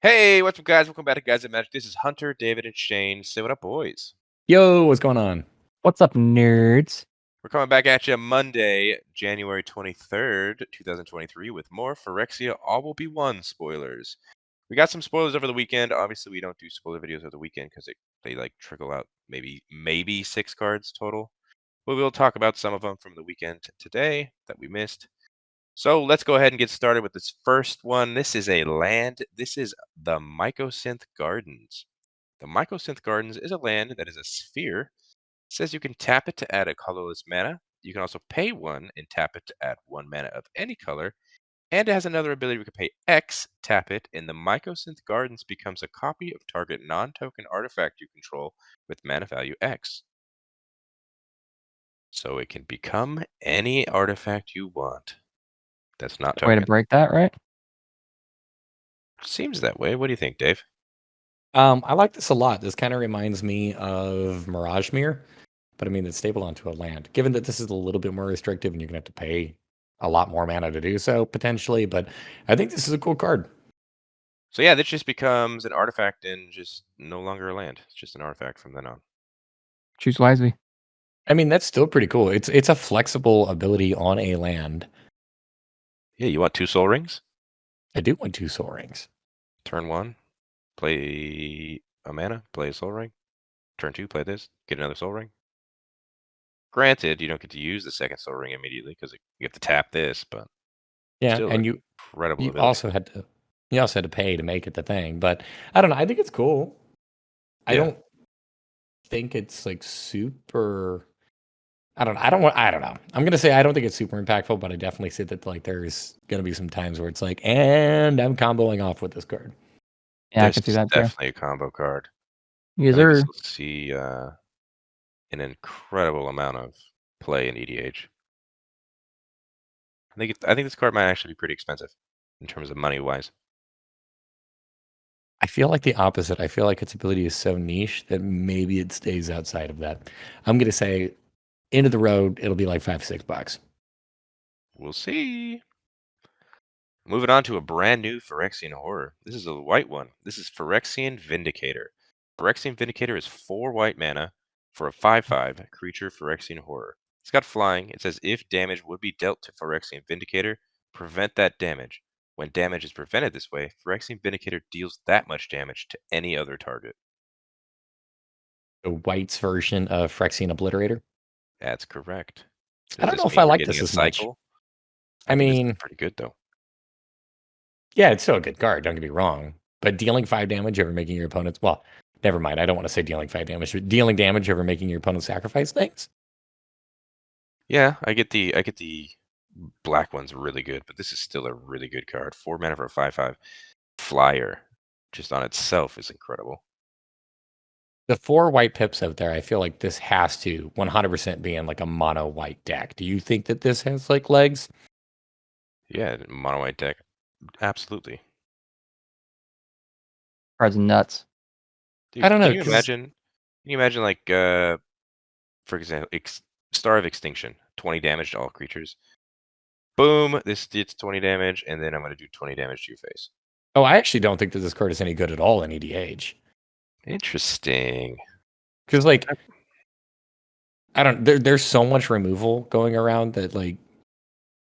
Hey, what's up, guys? Welcome back to Guys at Magic. This is Hunter, David, and Shane. Say what up, boys. Yo, what's going on? What's up, nerds? We're coming back at you Monday, January 23rd, 2023, with more Phyrexia All Will Be One spoilers. We got some spoilers over the weekend. Obviously, we don't do spoiler videos over the weekend because they like trickle out maybe 6 cards total. But we'll talk about some of them from the weekend today that we missed. So let's go ahead and get started with this first one. This is a land. This is the Mycosynth Gardens. The Mycosynth Gardens is a land that is a sphere. It says you can tap it to add a colorless mana. You can also pay 1 and tap it to add 1 mana of any color. And it has another ability we can pay X, tap it, and the Mycosynth Gardens becomes a copy of target non-token artifact you control with mana value X. So it can become any artifact you want. That's not token. Way to break that, right? Seems that way. What do you think, Dave? I like this a lot. This kind of reminds me of Mirage Mirror, but I mean it's stable onto a land. Given that this is a little bit more restrictive and you're gonna have to pay a lot more mana to do so potentially, but I think this is a cool card. So yeah, this just becomes an artifact and just no longer a land. It's just an artifact from then on. Choose wisely. I mean that's still pretty cool. It's a flexible ability on a land. Yeah, you want 2 Soul Rings? I do want 2 Soul Rings. Turn 1, play a mana, play a Soul Ring. Turn 2, play this, get another Soul Ring. Granted, you don't get to use the second Soul Ring immediately because you have to tap this, but Yeah, still and incredible you ability. also had to pay to make it the thing. But I don't know. I think it's cool. I Yeah. don't think it's like super. I don't know. I'm gonna say I don't think it's super impactful, but I definitely see that like there's gonna be some times where it's like, and I'm comboing off with this card. Yeah, I This can see is that too. definitely a combo card. Yes, I think this sir. will see an incredible amount of play in EDH. I think this card might actually be pretty expensive in terms of money wise. I feel like the opposite. I feel like its ability is so niche that maybe it stays outside of that. I'm gonna say end of the road, it'll be like $5-6. We'll see. Moving on to a brand new Phyrexian horror. This is a white one. This is Phyrexian Vindicator. Phyrexian Vindicator is 4 white mana for a 5/5 creature Phyrexian horror. It's got flying. It says if damage would be dealt to Phyrexian Vindicator, prevent that damage. When damage is prevented this way, Phyrexian Vindicator deals that much damage to any other target. The White's version of Phyrexian Obliterator. That's correct. I Does don't know this if mean I we're like getting this a as much. cycle? I think this mean, is pretty good though. yeah, it's still a good card. Don't get me wrong, but dealing 5 damage over making your opponent's never mind. I don't want to say dealing 5 damage, but dealing damage over making your opponent sacrifice things. Yeah, I get the black one's really good, but this is still a really good card. 4 mana for a 5/5 flyer, just on itself is incredible. The 4 white pips out there, I feel like this has to 100% be in like a mono white deck. Do you think that this has like legs? Yeah, mono white deck, absolutely. Cards nuts. Dude, I don't know can you because imagine? Can you imagine like for example, Star of Extinction, 20 damage to all creatures. Boom, this did 20 damage, and then I'm gonna do 20 damage to your face. I actually don't think that this card is any good at all in EDH. Interesting. Because like I don't there's so much removal going around that like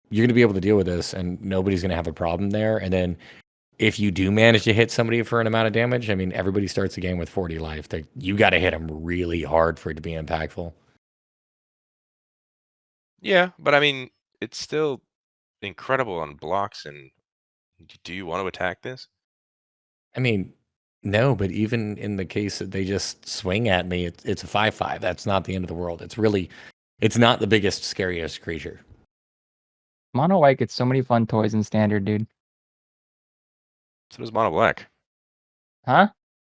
you're gonna be able to deal with this and nobody's gonna have a problem there. And then if you do manage to hit somebody for an amount of damage, I mean everybody starts the game with 40 life. You got to hit them really hard for it to be impactful. Yeah, but I mean, it's still incredible on blocks. And do you want to attack this? I mean, no, but even in the case that they just swing at me, it's a 5/5. That's not the end of the world. It's not the biggest, scariest creature. Mono white gets so many fun toys in standard, dude. So does mono black. Huh?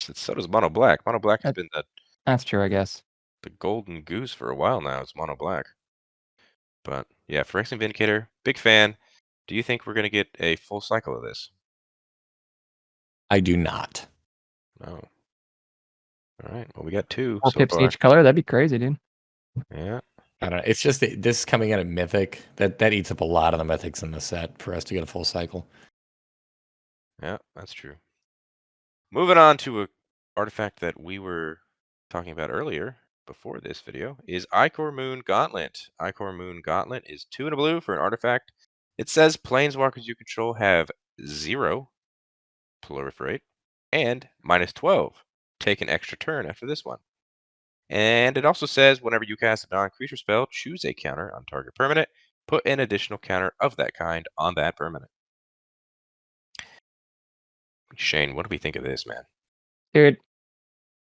So does mono black. Mono black has That- been That's true, I guess. the golden goose for a while now. It's mono black. But yeah, Phyrexian Vindicator, big fan. Do you think we're gonna get a full cycle of this? I do not. No. All right. Well, we got 2 4 so pips far. each color, that'd be crazy, dude. Yeah. I don't know. It's just that this coming out of Mythic that eats up a lot of the Mythics in the set for us to get a full cycle. Yeah, that's true. Moving on to a artifact that we were talking about earlier before this video is Ichormoon Gauntlet. Ichormoon Gauntlet is 2 and a blue for an artifact. It says planeswalkers you control have 0 proliferate and -12. Take an extra turn after this one. And it also says whenever you cast a non-creature spell, choose a counter on target permanent. Put an additional counter of that kind on that permanent. Shane, what do we think of this, man? Dude,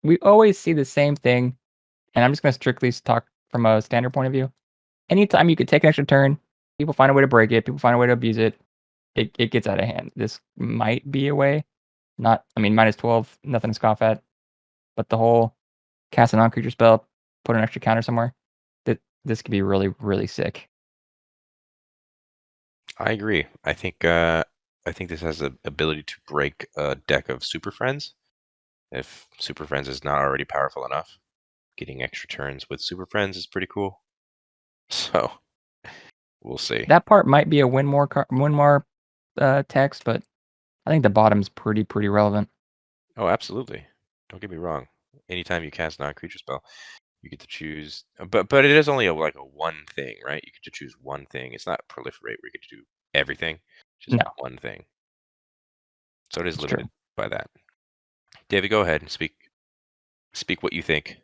we always see the same thing, and I'm just going to strictly talk from a standard point of view. Anytime you could take an extra turn, people find a way to break it, people find a way to abuse it, it gets out of hand. This might be a way. -12, nothing to scoff at. But the whole cast a non-creature spell, put an extra counter somewhere, this could be really, really sick. I agree. I think this has the ability to break a deck of Super Friends. If Super Friends is not already powerful enough, getting extra turns with Super Friends is pretty cool. So we'll see. That part might be a win more text, but I think the bottom's pretty relevant. Oh, absolutely. Don't get me wrong. Anytime you cast non-creature spell, you get to choose. But it is only like a one thing, right? You get to choose one thing. It's not proliferate where you get to do everything. Just No. one thing. So it is It's limited true. by that. David, go ahead and speak what you think.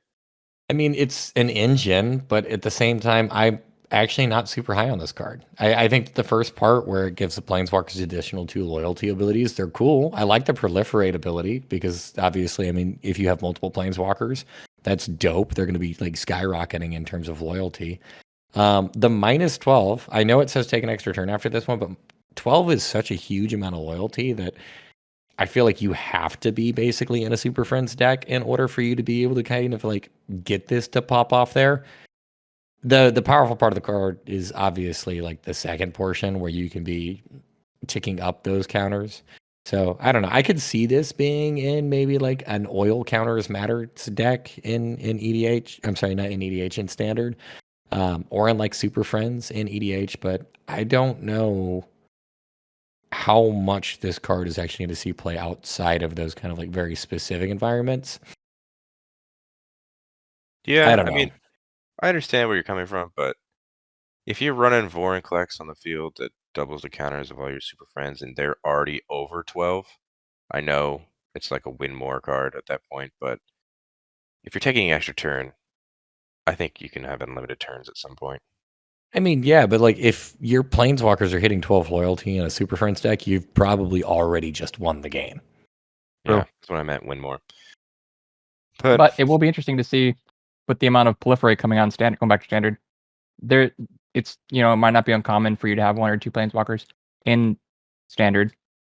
I mean, it's an engine, but at the same time, I'm actually not super high on this card. I think the first part where it gives the planeswalkers additional 2 loyalty abilities, they're cool. I like the proliferate ability because obviously, I mean, if you have multiple planeswalkers, that's dope. They're going to be like skyrocketing in terms of loyalty. The -12, I know it says take an extra turn after this one, but 12 is such a huge amount of loyalty that I feel like you have to be basically in a Super Friends deck in order for you to be able to kind of like get this to pop off there. The powerful part of the card is obviously like the second portion where you can be ticking up those counters. So I don't know. I could see this being in maybe like an oil counters matters deck in EDH. I'm sorry, not in EDH, in standard. Or in like Super Friends in EDH, but I don't know how much this card is actually going to see play outside of those kind of like very specific environments. Yeah, I don't know. mean, I understand where you're coming from, but if you're running Vorinclex on the field that doubles the counters of all your Super Friends and they're already over 12, I know it's like a win more card at that point, but if you're taking an extra turn, I think you can have unlimited turns at some point. I mean, yeah, but like if your planeswalkers are hitting 12 loyalty in a Super Friends deck, you've probably already just won the game. True. Yeah, that's what I meant, win more. But it will be interesting to see with the amount of proliferate coming on standard, going back to standard. It's it might not be uncommon for you to have 1 or 2 planeswalkers in standard,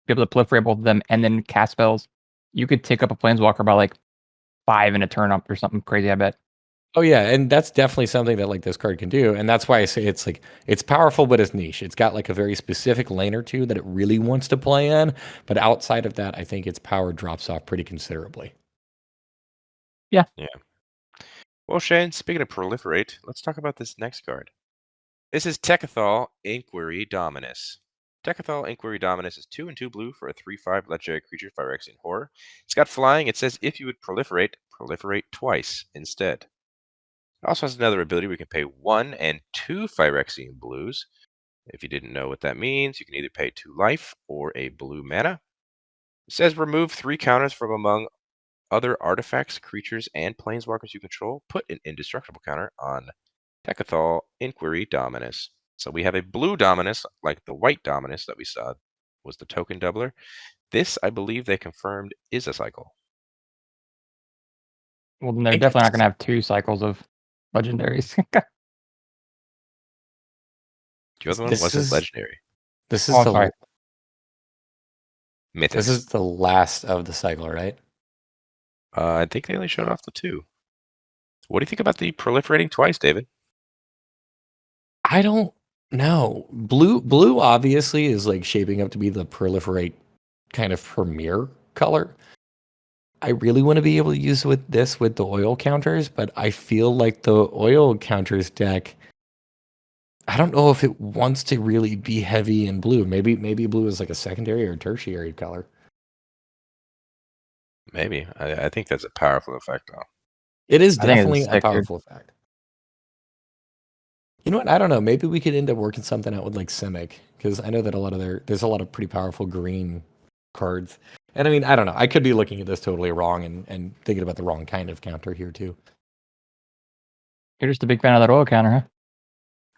be able to proliferate both of them and then cast spells. You could take up a planeswalker by like 5 in a turn up or something crazy, I bet. Oh yeah, and that's definitely something that like this card can do, and that's why I say it's like it's powerful, but it's niche. It's got like a very specific lane or two that it really wants to play in, but outside of that, I think its power drops off pretty considerably. Yeah. Well, Shane, speaking of proliferate, let's talk about this next card. This is Tekuthal Inquiry Dominus. Tekuthal Inquiry Dominus is 2 and 2 blue for a 3/5 legendary creature, Phyrexian Horror. It's got flying. It says if you would proliferate twice instead. It also has another ability where you can pay 1 and 2 Phyrexian blues. If you didn't know what that means, you can either pay 2 life or a blue mana. It says remove 3 counters from among other artifacts, creatures, and planeswalkers you control. Put an indestructible counter on Tekuthal Inquiry Dominus. So we have a blue Dominus, like the white Dominus that we saw was the token doubler. This, I believe they confirmed, is a cycle. Well, then they're definitely not going to have 2 cycles of legendaries. The other one This wasn't is- legendary. This is Oh, the sorry. Mythos. this is the last of the cycle, right? I think they only showed off the 2. What do you think about the proliferating twice, David? I don't know. Blue obviously is like shaping up to be the proliferate kind of premier color. I really want to be able to use with the oil counters, but I feel like the oil counters deck, I don't know if it wants to really be heavy in blue. Maybe blue is like a secondary or tertiary color. Maybe. I think that's a powerful effect, though. It is I think definitely it's a sick, dude. powerful effect. You know what? I don't know. Maybe we could end up working something out with like Simic, because I know that there's a lot of pretty powerful green cards. And I mean, I don't know. I could be looking at this totally wrong and thinking about the wrong kind of counter here too. You're just a big fan of that oil counter,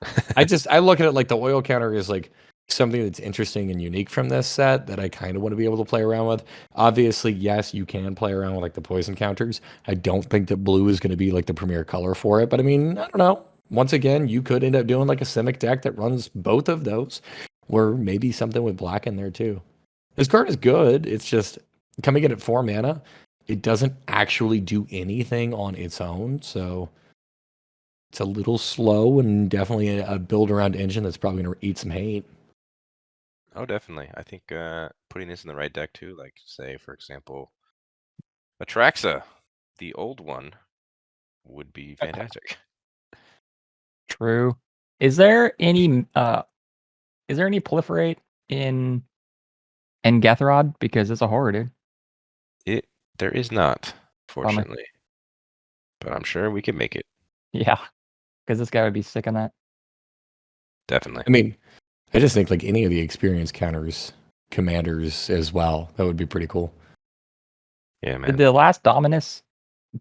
huh? I look at it like the oil counter is like something that's interesting and unique from this set that I kind of want to be able to play around with. Obviously, yes, you can play around with like the poison counters. I don't think that blue is going to be like the premier color for it, but I mean, I don't know. Once again, you could end up doing like a Simic deck that runs both of those, or maybe something with black in there too. This card is good. It's just coming in at 4 mana. It doesn't actually do anything on its own, so it's a little slow and definitely a build around engine that's probably going to eat some hate. Oh, definitely. I think putting this in the right deck too, like say for example, Atraxa, the old one, would be fantastic. True. Is there any proliferate in Gethrod? Because it's a horror, dude. There is not, Bummer. fortunately, but I'm sure we can make it. Yeah. Because this guy would be sick on that. Definitely. I mean, I just think like any of the experience counters, commanders as well, that would be pretty cool. Yeah, Did man. the last Dominus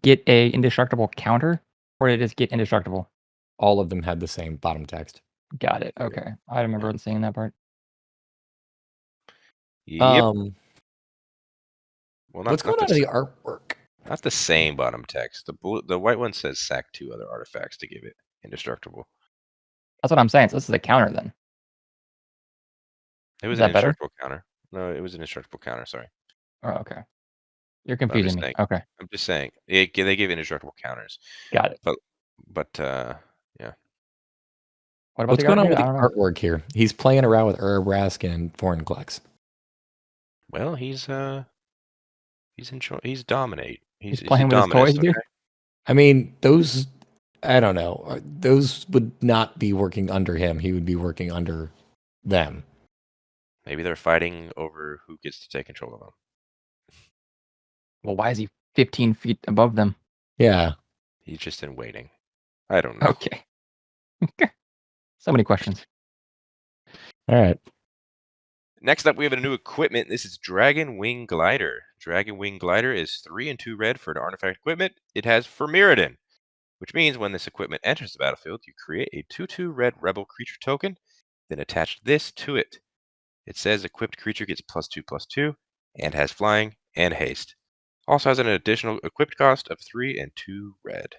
get a indestructible counter, or did it just get indestructible? All of them had the same bottom text. Got it. Okay. I remember seeing that part. Yep. Well, What's going on in the artwork? Not the same bottom text. The white one says sack 2 other artifacts to give it indestructible. That's what I'm saying. So this is a counter then. It was Is an that better? indestructible counter. No, it was an indestructible counter. Sorry. Oh, okay. You're But I'm confusing just me. saying. Okay. I'm just saying. They give indestructible counters. Got it. But yeah. What about What's the going art, on with dude? the artwork here? He's playing around with Urabrask and Foreign Klex. Well, he's dominate. He's playing with his Dominus, toys, dude. okay? I mean, those, I don't know. Those would not be working under him. He would be working under them. Maybe they're fighting over who gets to take control of them. Well, why is he 15 feet above them? Yeah. He's just in waiting. I don't know. Okay. So many questions. All right. Next up, we have a new equipment. This is Dragonwing Glider. Dragonwing Glider is 3 and 2 red for an artifact equipment. It has Firmiridan, which means when this equipment enters the battlefield, you create a 2/2 red rebel creature token, then attach this to it. It says equipped creature gets +2/+2 and has flying and haste. Also has an additional equipped cost of 3 and 2 red.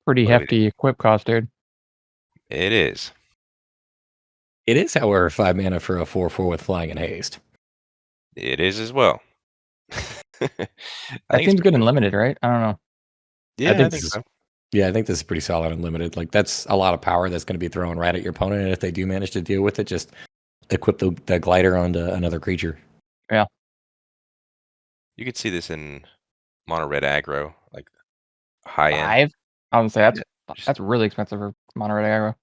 Pretty What do we hefty equip cost, dude. It is. It is, however, 5 mana for a 4/4 with flying and haste. It is as well. That seems good and limited, right? I don't know. Yeah, I think so. Yeah, I think this is pretty solid and limited. Like, that's a lot of power that's going to be thrown right at your opponent. And if they do manage to deal with it, just equip the glider onto another creature. Yeah. You could see this in mono red aggro, like high end. 5? I would say Yeah, that's really expensive for mono red aggro.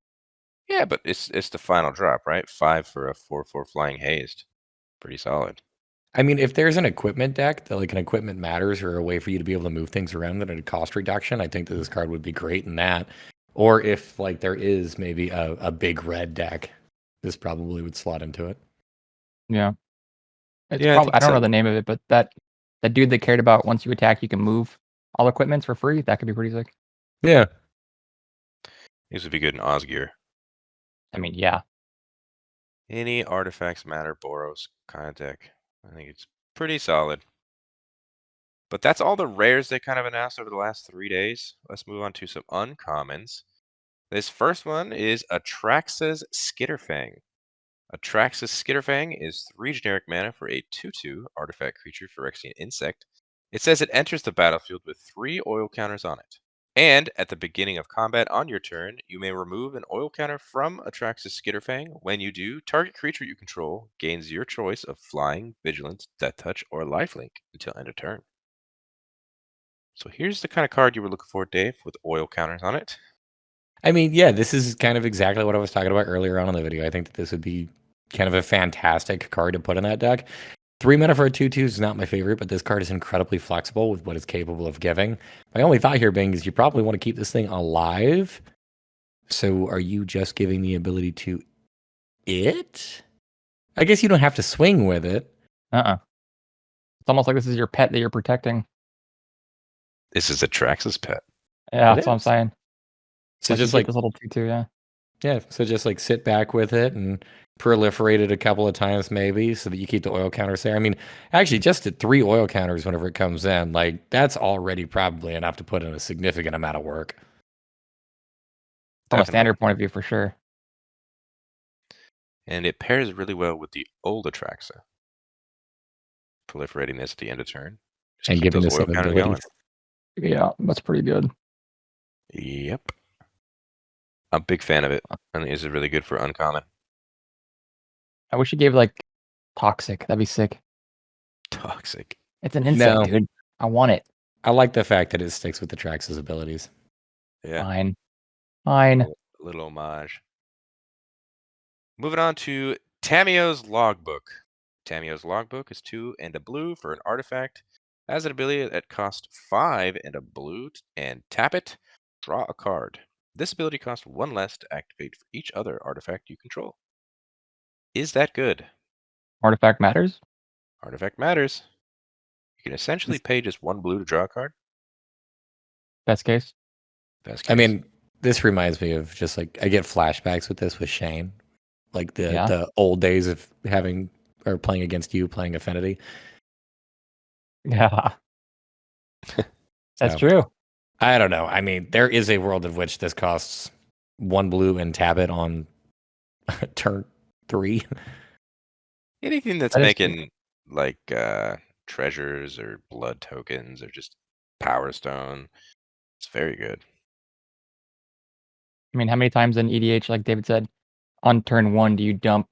Yeah, but it's the final drop, right? 5 for a 4/4 flying haste. Pretty solid. I mean, if there's an equipment deck that like an equipment matters or a way for you to be able to move things around that at a cost reduction, I think that this card would be great in that. Or if like there is maybe a big red deck, this probably would slot into it. Yeah. It's Yeah, I don't know the name of it, but that dude that cared about once you attack, you can move all equipments for free. That could be pretty sick. Yeah. This would be good in Osgear. I mean, yeah. Any artifacts matter, Boros kind of deck. I think it's pretty solid. But that's all the rares they kind of announced over the last 3 days. Let's move on to some uncommons. This first one is Atraxa's Skitterfang. Atraxa's Skitterfang is 3 generic mana for a 2/2 artifact creature Phyrexian insect. It says it enters the battlefield with 3 oil counters on it. And at the beginning of combat on your turn, you may remove an oil counter from Atraxa's Skitterfang. When you do, target creature you control gains your choice of flying, vigilance, death touch, or lifelink until end of turn. So here's the kind of card you were looking for, Dave, with oil counters on it. I mean, yeah, this is kind of exactly what I was talking about earlier on in the video. I think that this would be kind of a fantastic card to put in that deck. 3 mana for a 2/2 is not my favorite, but this card is incredibly flexible with what it's capable of giving. My only thought here being is you probably want to keep this thing alive. So are you just giving the ability to it? I guess you don't have to swing with it. It's almost like this is your pet that you're protecting. This is Atraxa's pet. Yeah, It that's what I'm is. saying. So Like, just you get like this little 2/2, yeah. Yeah, so just like sit back with it and proliferate it a couple of times maybe so that you keep the oil counters there. I mean, actually just at 3 oil counters whenever it comes in, like that's already probably enough to put in a significant amount of work. From a Definitely. standard point of view, for sure. And it pairs really well with the old Atraxa. Proliferating this at the end of turn. Just And keep giving those this oil some counters going. abilities. Yeah, that's pretty good. Yep. I'm a big fan of it. I think this is really good for uncommon. I wish you gave like toxic. That'd be sick. Toxic. It's an insect, No. dude. I want it. I like the fact that it sticks with the Trax's abilities. Yeah. Fine. Fine. Little homage. Moving on to Tamiyo's Logbook. Tamiyo's Logbook is 2 and a blue for an artifact. Has an ability that costs 5 and a blue and tap it. Draw a card. This ability costs 1 less to activate for each other artifact you control. Is that good? Artifact matters. Artifact matters. You can essentially pay just 1 blue to draw a card. Best case. Best case. I mean, this reminds me of just like I get flashbacks with this with Shane. Like the old days of having or playing against you, playing Affinity. Yeah. That's So, true. I don't know. I mean, there is a world in which this costs 1 blue and tap it on turn 3. anything that's That is true. making like treasures or blood tokens or just power stone, it's very good. I mean, how many times in EDH, like David said, on turn 1 do you dump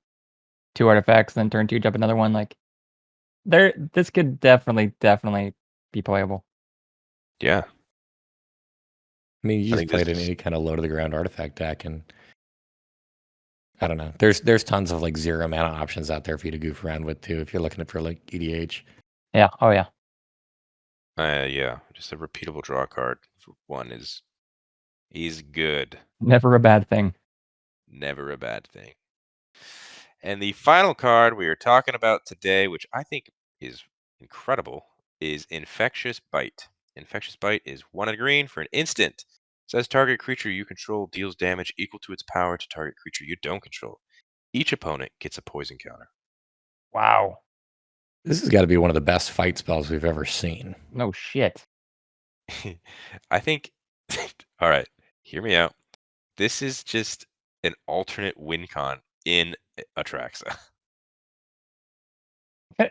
2 artifacts, then turn 2 dump another one? Like, this could definitely be playable. Yeah. I mean, you I just think play it this in is- any kind of low to the ground artifact deck, and I don't know. There's tons of like 0 mana options out there for you to goof around with too if you're looking for like EDH. Yeah. Oh yeah. Yeah, just a repeatable draw card for 1 is good. Never a bad thing. Never a bad thing. And the final card we are talking about today, which I think is incredible, is Infectious Bite. Infectious Bite is 1 and a green for an instant. Says target creature you control deals damage equal to its power to target creature you don't control. Each opponent gets a poison counter. Wow. This has got to be one of the best fight spells we've ever seen. No shit. I think, all right, hear me out. This is just an alternate win con in Atraxa.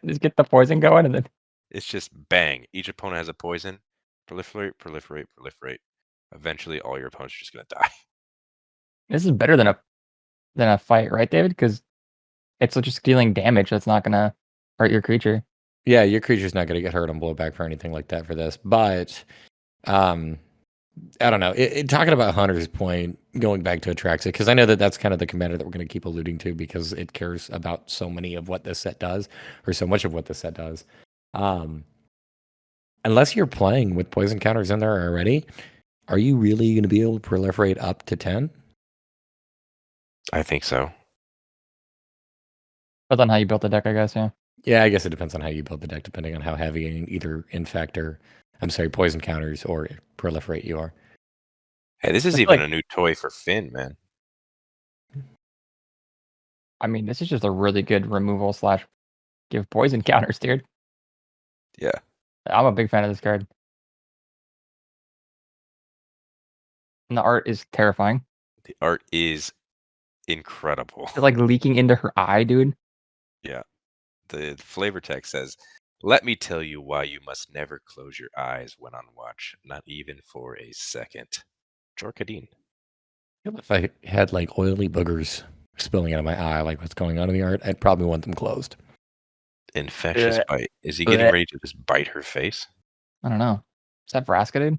Just get the poison going and then It's just bang. Each opponent has a poison. Proliferate, proliferate, proliferate. Eventually, all your opponents are just going to die. this is better than a fight, right, David? Because it's just dealing damage that's not gonna hurt your creature. Yeah, your creature's not going to get hurt on blowback for anything like that for this. But I don't know. Talking about Hunter's point, going back to Atraxa, because I know that that's kind of the commander that we're going to keep alluding to because it cares about so many of what this set does, or so much of what this set does. Unless you're playing with poison counters in there already, are you really going to be able to proliferate up to 10? I think so. Depends on how you built the deck, I guess. Yeah. Yeah, I guess it depends on how you build the deck, depending on how heavy in either poison counters or proliferate you are. Hey, this is I feel even like- a new toy for Finn, man. I mean, this is just a really good removal / give poison counters, dude. Yeah. I'm a big fan of this card. And the art is terrifying. The art is incredible. It's like leaking into her eye, dude. Yeah. The flavor text says, "Let me tell you why you must never close your eyes when on watch, not even for a second." Jorkadine. If I had like oily boogers spilling out of my eye, like what's going on in the art, I'd probably want them closed. Infectious Blech. Bite. Is he getting Blech. ready to just bite her face? I don't know. Is that Vraska, dude?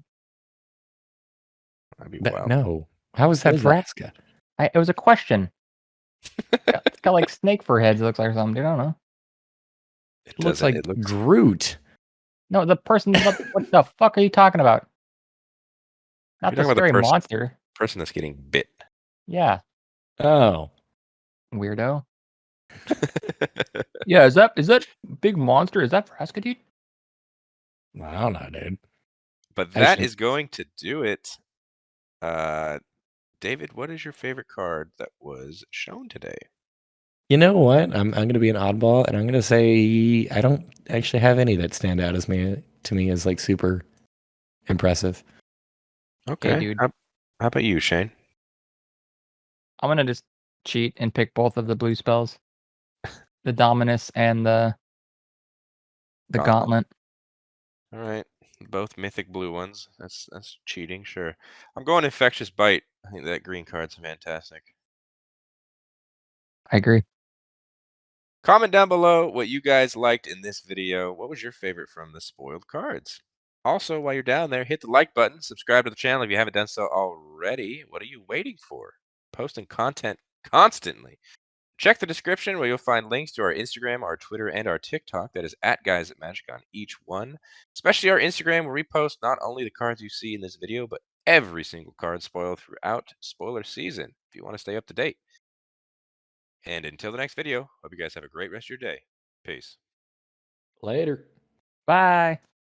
That'd be That, wild. no. How is that What is that? Phyrexia? It was a question. It's got like snake fur heads, it looks like, or something, dude. I don't know. It Looks doesn't. like It looks. Groot. No, the person. What the fuck are you talking about? Not You're the talking about the scary monster. person that's getting bit. Yeah, Oh. weirdo. Yeah, is that big monster? Is that Phyrexia, dude? I don't know, dude. But that Actually- is going to do it. David, what is your favorite card that was shown today? You know what? I'm going to be an oddball, and I'm going to say I don't actually have any that stand out as to me as like super impressive. Okay. dude. How about you, Shane? I'm gonna just cheat and pick both of the blue spells, the Dominus and the Gauntlet. All right. Both mythic blue ones. That's cheating, sure. I'm going Infectious Bite. I think that green card's fantastic. I agree. Comment down below what you guys liked in this video. What was your favorite from the spoiled cards? Also, while you're down there, hit the like button, subscribe to the channel if you haven't done so already. What are you waiting for? Posting content constantly. Check the description where you'll find links to our Instagram, our Twitter, and our TikTok. That is @GuysAtMagic on each one. Especially our Instagram, where we post not only the cards you see in this video, but every single card spoiled throughout spoiler season, if you want to stay up to date. And until the next video, hope you guys have a great rest of your day. Peace. Later. Bye.